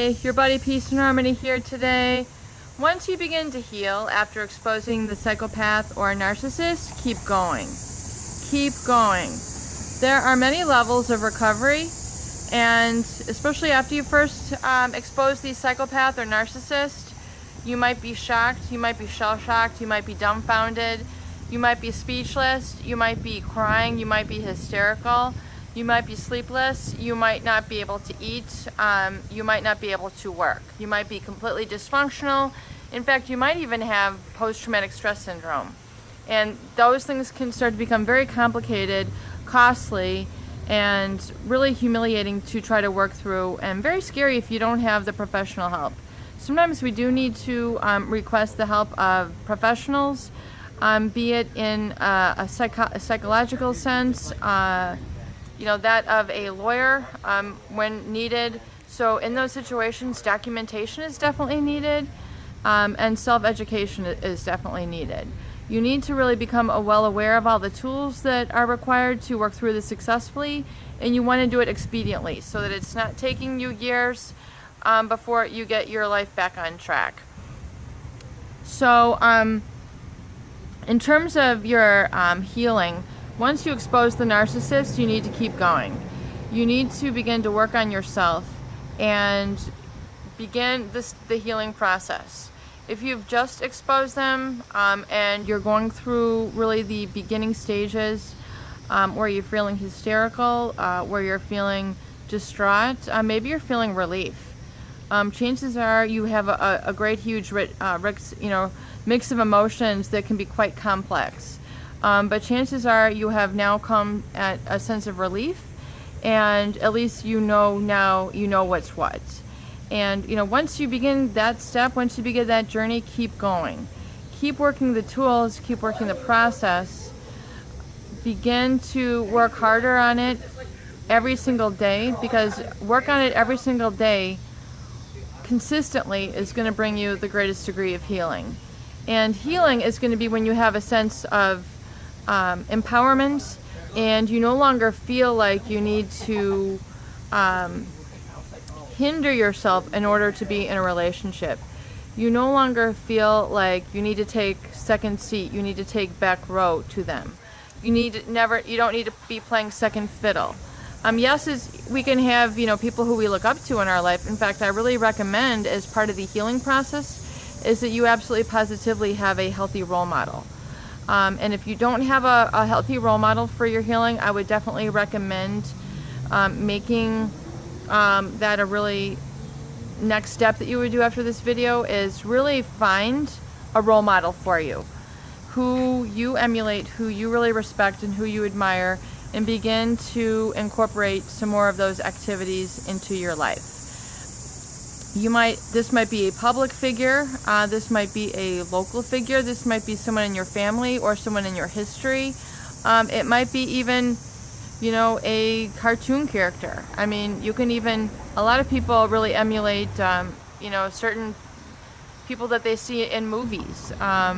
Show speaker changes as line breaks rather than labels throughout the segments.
Hi, your buddy Peace and Harmony here today. Once you begin to heal after exposing the psychopath or narcissist, keep going. Keep going. There are many levels of recovery, and especially after you first expose the psychopath or narcissist, you might be shocked, you might be shell-shocked, you might be dumbfounded, you might be speechless, you might be crying, you might be hysterical, you might be sleepless, you might not be able to eat, you might not be able to work, you might be completely dysfunctional. In fact, you might even have post-traumatic stress syndrome. And those things can start to become very complicated, costly, and really humiliating to try to work through, and very scary if you don't have the professional help. Sometimes we do need to request the help of professionals, be it in a psychological sense, that of a lawyer when needed. So in those situations, documentation is definitely needed, and self-education is definitely needed. You need to really become well aware of all the tools that are required to work through this successfully, and you want to do it expediently so that it's not taking you years before you get your life back on track. So in terms of your healing, once you expose the narcissist, you need to keep going. You need to begin to work on yourself and begin the healing process. If you've just exposed them and you're going through really the beginning stages where you're feeling hysterical, where you're feeling distraught, maybe you're feeling relief. Chances are you have a great huge mix of emotions that can be quite complex. But chances are you have now come at a sense of relief, and at least you know now what's what. And once you begin that step, once you begin that journey, keep going. Keep working the tools, keep working the process. Begin to work harder on it every single day, because work on it every single day consistently is going to bring you the greatest degree of healing. And healing is going to be when you have a sense of empowerment, and you no longer feel like you need to hinder yourself in order to be in a relationship. You no longer feel like you need to take second seat, you need to take back row to them. You don't need to be playing second fiddle. Yes, we can have people who we look up to in our life. In fact, I really recommend, as part of the healing process, is that you absolutely positively have a healthy role model. And if you don't have a healthy role model for your healing, I would definitely recommend making that a really next step that you would do after this video is really find a role model for you, who you emulate, who you really respect, and who you admire, and begin to incorporate some more of those activities into your life. This might be a public figure, this might be a local figure, this might be someone in your family or someone in your history. It might be even, a cartoon character. I mean, a lot of people really emulate, certain people that they see in movies. A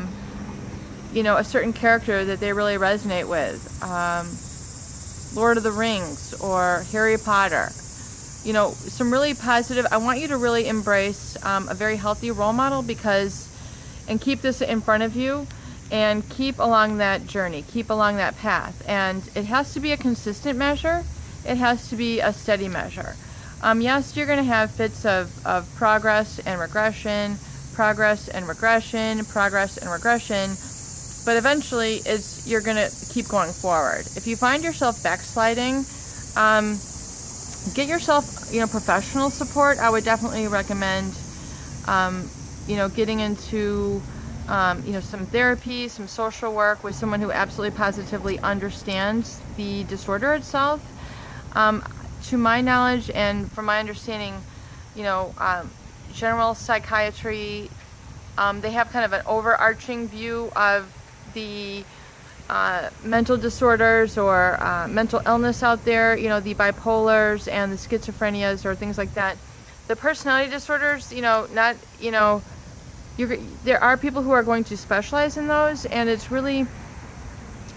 certain character that they really resonate with. Lord of the Rings or Harry Potter. Some really positive. I want you to really embrace a very healthy role model, and keep this in front of you, and keep along that journey, keep along that path. And it has to be a consistent measure. It has to be a steady measure. Yes, you're going to have fits of progress and regression, progress and regression, progress and regression, but eventually you're going to keep going forward. If you find yourself backsliding, get yourself, professional support. I would definitely recommend, getting into, some therapy, some social work with someone who absolutely positively understands the disorder itself. To my knowledge and from my understanding, general psychiatry, they have kind of an overarching view of the mental disorders or mental illness out there, the bipolars and the schizophrenias or things like that. The personality disorders, there are people who are going to specialize in those, and it's really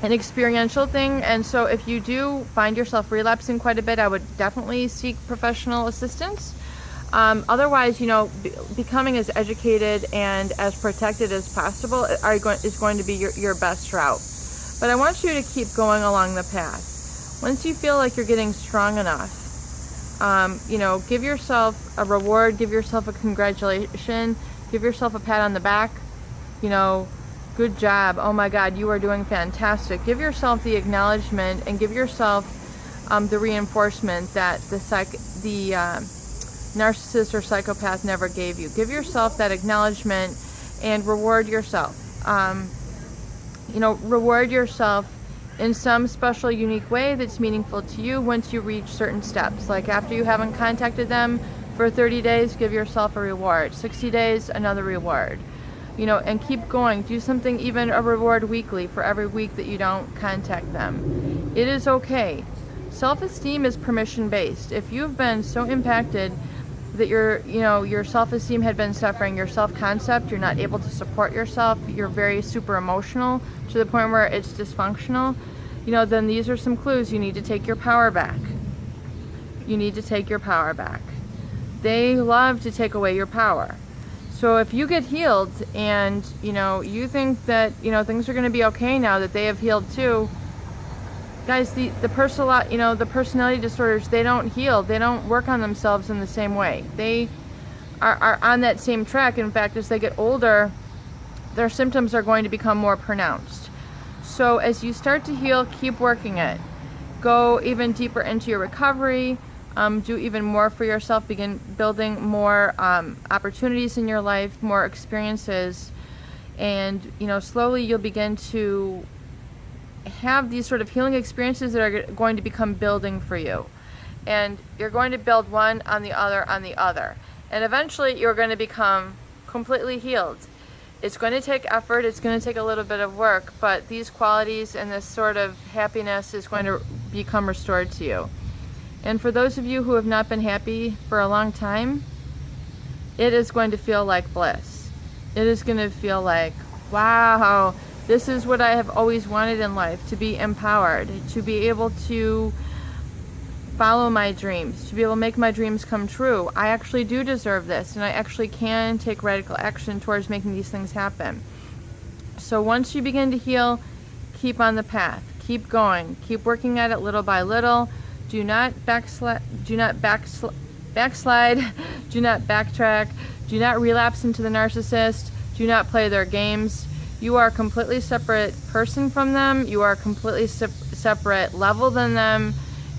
an experiential thing. And so if you do find yourself relapsing quite a bit, I would definitely seek professional assistance. Otherwise, becoming as educated and as protected as possible is going to be your best route. But I want you to keep going along the path. Once you feel like you're getting strong enough, give yourself a reward, give yourself a congratulation, give yourself a pat on the back. Good job. Oh my God, you are doing fantastic. Give yourself the acknowledgement and give yourself the reinforcement that the narcissist or psychopath never gave you. Give yourself that acknowledgement and reward yourself. Reward yourself in some special, unique way that's meaningful to you once you reach certain steps. Like after you haven't contacted them for 30 days, give yourself a reward. 60 days, another reward. And keep going. Do something, even a reward weekly for every week that you don't contact them. It is okay. Self-esteem is permission-based. If you've been so impacted that your self-esteem had been suffering, your self-concept, you're not able to support yourself, you're very super emotional to the point where it's dysfunctional, then these are some clues. You need to take your power back. You need to take your power back. They love to take away your power. So if you get healed and, you think that, things are going to be okay now that they have healed too, guys, the personality disorders, they don't heal. They don't work on themselves in the same way. They are on that same track. In fact, as they get older, their symptoms are going to become more pronounced. So as you start to heal, keep working it. Go even deeper into your recovery. Do even more for yourself. Begin building more opportunities in your life, more experiences. And, slowly you'll begin to have these sort of healing experiences that are going to become building for you. And you're going to build one on the other on the other. And eventually you're going to become completely healed. It's going to take effort, it's going to take a little bit of work, but these qualities and this sort of happiness is going to become restored to you. And for those of you who have not been happy for a long time, it is going to feel like bliss. It is going to feel like, wow, this is what I have always wanted in life, to be empowered, to be able to follow my dreams, to be able to make my dreams come true. I actually do deserve this, and I actually can take radical action towards making these things happen. So once you begin to heal, keep on the path, keep going, keep working at it little by little. Do not backslide, do not backtrack, do not relapse into the narcissist, do not play their games. You are a completely separate person from them. You are a completely separate level than them.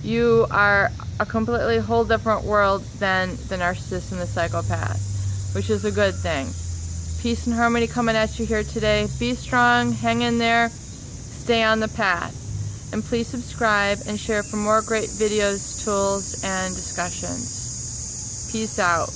You are a completely whole different world than the narcissist and the psychopath, which is a good thing. Peace and harmony coming at you here today. Be strong, hang in there, stay on the path. And please subscribe and share for more great videos, tools, and discussions. Peace out.